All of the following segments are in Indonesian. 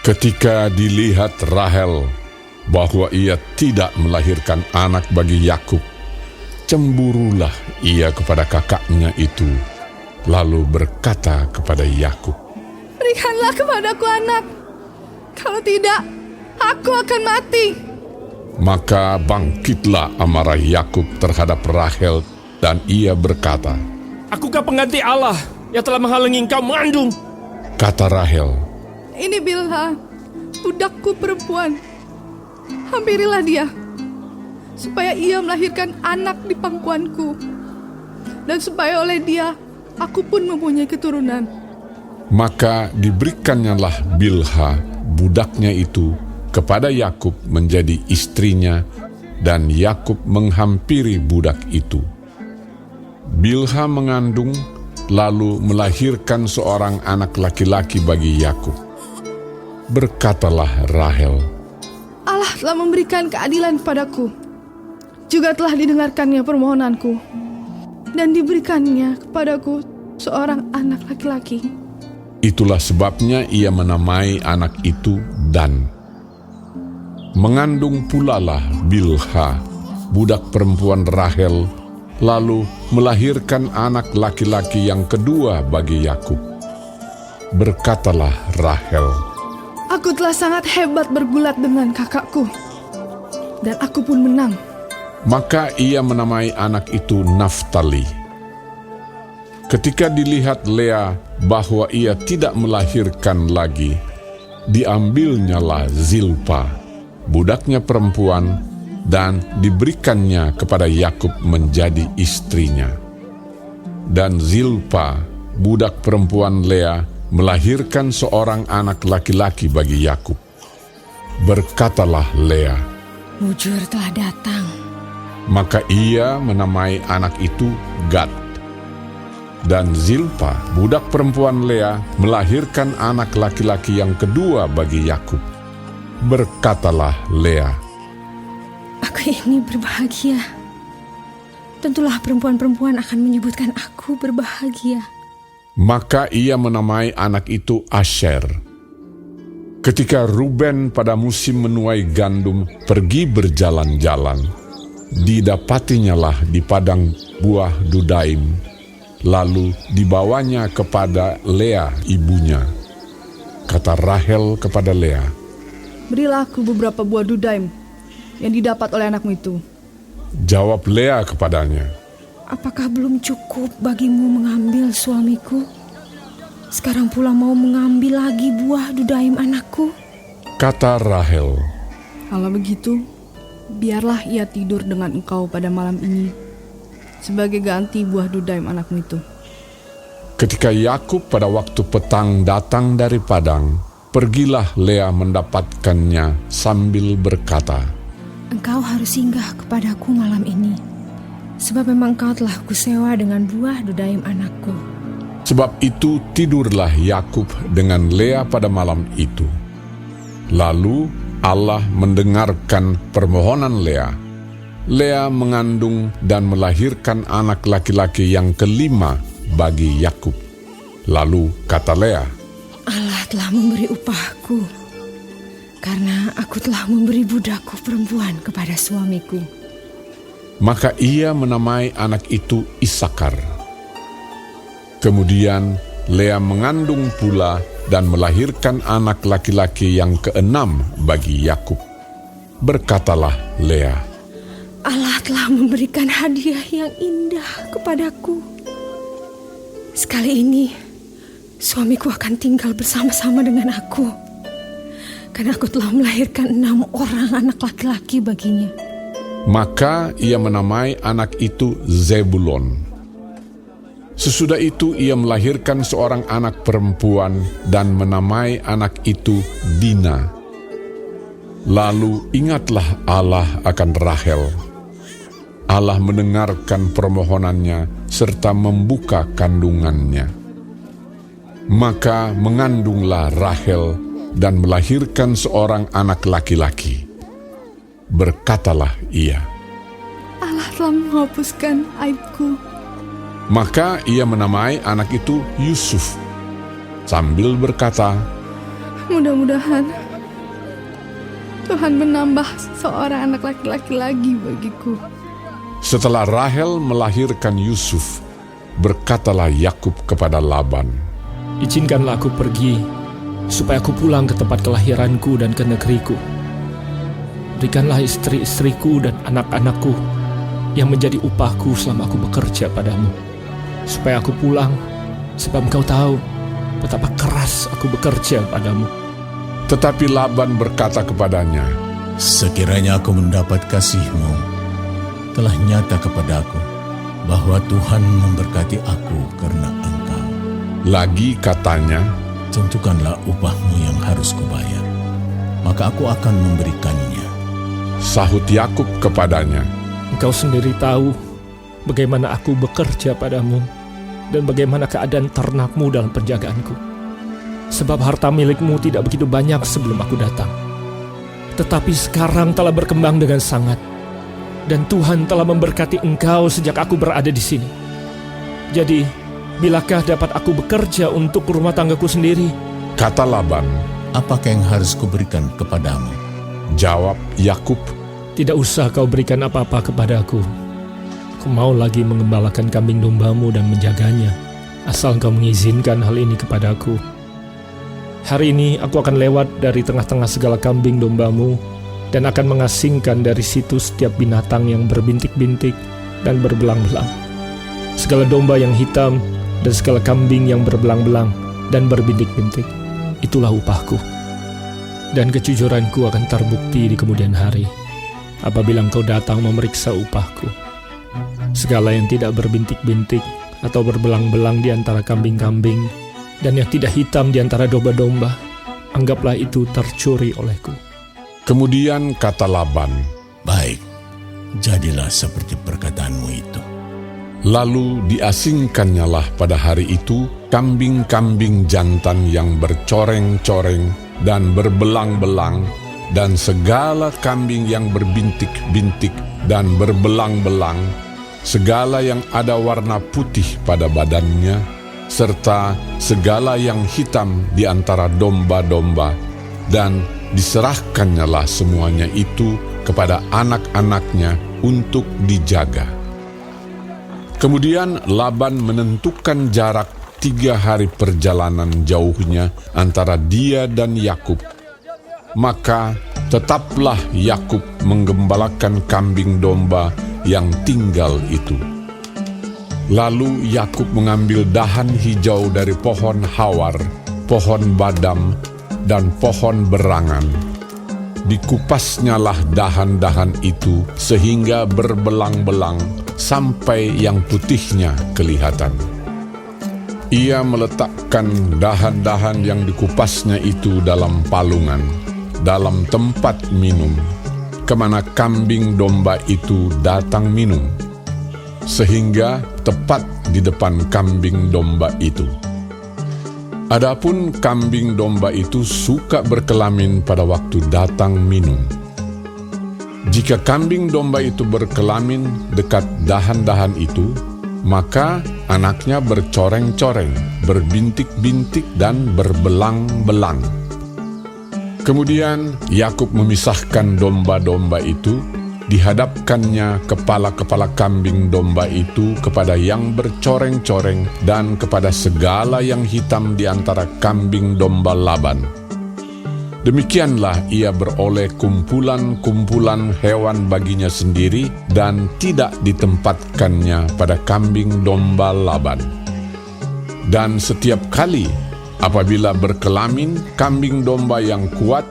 Ketika dilihat Rahel bahwa ia tidak melahirkan anak bagi Yakub, cemburulah ia kepada kakaknya itu, lalu berkata kepada Yakub, "Berikanlah kepadaku anak, kalau tidak, aku akan mati." Maka bangkitlah amarah Yakub terhadap Rahel, dan ia berkata, "Akukah pengganti Allah yang telah menghalangi engkau mengandung?" Kata Rahel, "Ini Bilha, budakku perempuan. Hampirilah dia, supaya ia melahirkan anak di pangkuanku, dan supaya oleh dia aku pun mempunyai keturunan." Maka diberikannya Bilha, budaknya itu, kepada Yakub menjadi istrinya, dan Yakub menghampiri budak itu. Bilha mengandung, lalu melahirkan seorang anak laki-laki bagi Yakub. Berkatalah Rahel, "Allah telah memberikan keadilan padaku, juga telah didengarkannya permohonanku, dan diberikannya kepadaku seorang anak laki-laki." Itulah sebabnya ia menamai anak itu Dan. Mengandung pulalah Bilha, budak perempuan Rahel, lalu melahirkan anak laki-laki yang kedua bagi Yakub. Berkatalah Rahel, "Aku telah sangat hebat bergulat dengan kakakku, dan aku pun menang." Maka ia menamai anak itu Naftali. Ketika dilihat Lea bahwa ia tidak melahirkan lagi, diambilnyalah Zilpa, budaknya perempuan, dan diberikannya kepada Yakub menjadi istrinya. Dan Zilpa, budak perempuan Lea, melahirkan seorang anak laki-laki bagi Yakub. Berkatalah Lea, "Mujur telah datang." maka ia menamai anak itu Gad. Dan Zilpa, budak perempuan Lea, melahirkan anak laki-laki yang kedua bagi Yakub. Berkatalah Lea, Aku ini berbahagia. Tentulah perempuan-perempuan akan menyebutkan aku berbahagia. maka ia menamai anak itu Asher. Ketika Ruben pada musim menuai gandum pergi berjalan-jalan, didapatinyalah di padang buah Dudaim, lalu dibawanya kepada Lea ibunya. Kata Rahel kepada Lea, "Berilah aku beberapa buah dudaim yang didapat oleh anakmu itu." jawab Lea kepadanya, Apakah belum cukup bagimu mengambil suamiku? Sekarang pula mau mengambil lagi buah dudaim anakku? kata Rahel, "Kalau begitu, biarlah ia tidur dengan engkau pada malam ini sebagai ganti buah dudaim anakmu itu." Ketika Yakub pada waktu petang datang dari padang, pergilah Lea mendapatkannya sambil berkata, Engkau harus singgah kepadaku malam ini, sebab memang kau telah kusewa dengan buah dudaim anakku. Sebab itu tidurlah Yakub dengan Lea pada malam itu. Lalu Allah mendengarkan permohonan Lea. Lea mengandung dan melahirkan anak laki-laki yang kelima bagi Yakub. Lalu kata Lea, Allah telah memberi upahku, karena aku telah memberi budakku perempuan kepada suamiku. maka ia menamai anak itu Isakar. Kemudian Lea mengandung pula dan melahirkan anak laki-laki yang keenam bagi Yakub. Berkatalah Lea, Allah telah memberikan hadiah yang indah kepadaku. Sekali ini, suamiku akan tinggal bersama-sama dengan aku, karena aku telah melahirkan 6 orang anak laki-laki baginya. maka ia menamai anak itu Zebulon. Sesudah itu ia melahirkan seorang anak perempuan dan menamai anak itu Dina. Lalu ingatlah Allah akan Rahel. Allah mendengarkan permohonannya serta membuka kandungannya. Maka mengandunglah Rahel dan melahirkan seorang anak laki-laki. Berkatalah ia, "Allah telah menghapuskan aibku." Maka ia menamai anak itu Yusuf, sambil berkata, Mudah-mudahan Tuhan menambah seorang anak laki-laki lagi bagiku. Setelah Rahel melahirkan Yusuf, berkatalah Yakub kepada Laban, Izinkanlah aku pergi, supaya aku pulang ke tempat kelahiranku dan ke negeriku. Berikanlah istri-istriku dan anak-anakku yang menjadi upahku selama aku bekerja padamu, supaya aku pulang, sebab engkau tahu betapa keras aku bekerja padamu. Tetapi Laban berkata kepadanya, Sekiranya aku mendapat kasih-Mu, telah nyata kepadaku bahwa Tuhan memberkati aku karena Engkau. lagi katanya, Tentukanlah upah-Mu yang harus kubayar, maka aku akan memberikannya. sahut Yakub kepadanya, Engkau sendiri tahu bagaimana aku bekerja padamu dan bagaimana keadaan ternakmu dalam penjagaanku. Sebab harta milikmu tidak begitu banyak sebelum aku datang. Tetapi sekarang telah berkembang dengan sangat, dan Tuhan telah memberkati engkau sejak aku berada di sini. Jadi, bilakah dapat aku bekerja untuk rumah tanggaku sendiri? kata Laban. Apakah yang harus kuberikan kepadamu? Jawab Yakub, Tidak usah kau berikan apa-apa kepadaku. Aku mau lagi mengembalakan kambing dombamu dan menjaganya, asal engkau mengizinkan hal ini kepadaku. Hari ini aku akan lewat dari tengah-tengah segala kambing dombamu dan akan mengasingkan dari situ setiap binatang yang berbintik-bintik dan berbelang-belang. Segala domba yang hitam dan segala kambing yang berbelang-belang dan berbintik-bintik, itulah upahku. Dan kejujuranku akan terbukti di kemudian hari, apabila engkau datang memeriksa upahku. Segala yang tidak berbintik-bintik atau berbelang-belang di antara kambing-kambing, dan yang tidak hitam di antara domba-domba, anggaplah itu tercuri olehku. Kemudian kata Laban, Baik, jadilah seperti perkataanmu itu. lalu diasingkannyalah pada hari itu kambing-kambing jantan yang bercoreng-coreng dan berbelang-belang, dan segala kambing yang berbintik-bintik dan berbelang-belang, segala yang ada warna putih pada badannya, serta segala yang hitam di antara domba-domba, dan diserahkannyalah semuanya itu kepada anak-anaknya untuk dijaga. Kemudian Laban menentukan jarak 3 hari perjalanan jauhnya antara dia dan Yakub. Maka tetaplah Yakub menggembalakan kambing domba yang tinggal itu. Lalu Yakub mengambil dahan hijau dari pohon hawar, pohon badam, dan pohon berangan. Dikupasnyalah dahan-dahan itu sehingga berbelang-belang sampai yang putihnya kelihatan. Ia meletakkan dahan-dahan yang dikupasnya itu dalam palungan, dalam tempat minum, kemana kambing domba itu datang minum, sehingga tepat di depan kambing domba itu. Adapun kambing domba itu suka berkelamin pada waktu datang minum. Jika kambing domba itu berkelamin dekat dahan-dahan itu, maka anaknya bercoreng-coreng, berbintik-bintik dan berbelang-belang. Kemudian Yakub memisahkan domba-domba itu, dihadapkannya kepala-kepala kambing domba itu kepada yang bercoreng-coreng dan kepada segala yang hitam di antara kambing domba Laban. Demikianlah ia beroleh kumpulan-kumpulan hewan baginya sendiri dan tidak ditempatkannya pada kambing domba Laban. Dan setiap kali apabila berkelamin kambing domba yang kuat,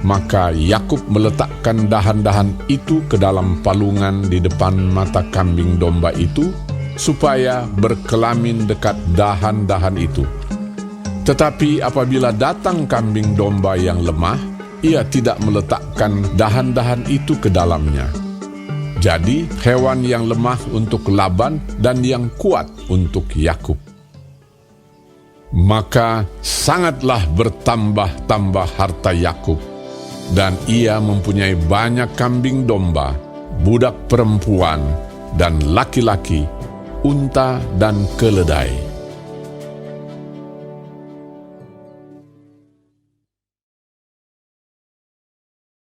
maka Yakub meletakkan dahan-dahan itu ke dalam palungan di depan mata kambing domba itu, supaya berkelamin dekat dahan-dahan itu. Tetapi apabila datang kambing domba yang lemah, ia tidak meletakkan dahan-dahan itu ke dalamnya. Jadi hewan yang lemah untuk Laban dan yang kuat untuk Yakub. Maka sangatlah bertambah-tambah harta Yakub, dan ia mempunyai banyak kambing domba, budak perempuan, dan laki-laki, unta dan keledai.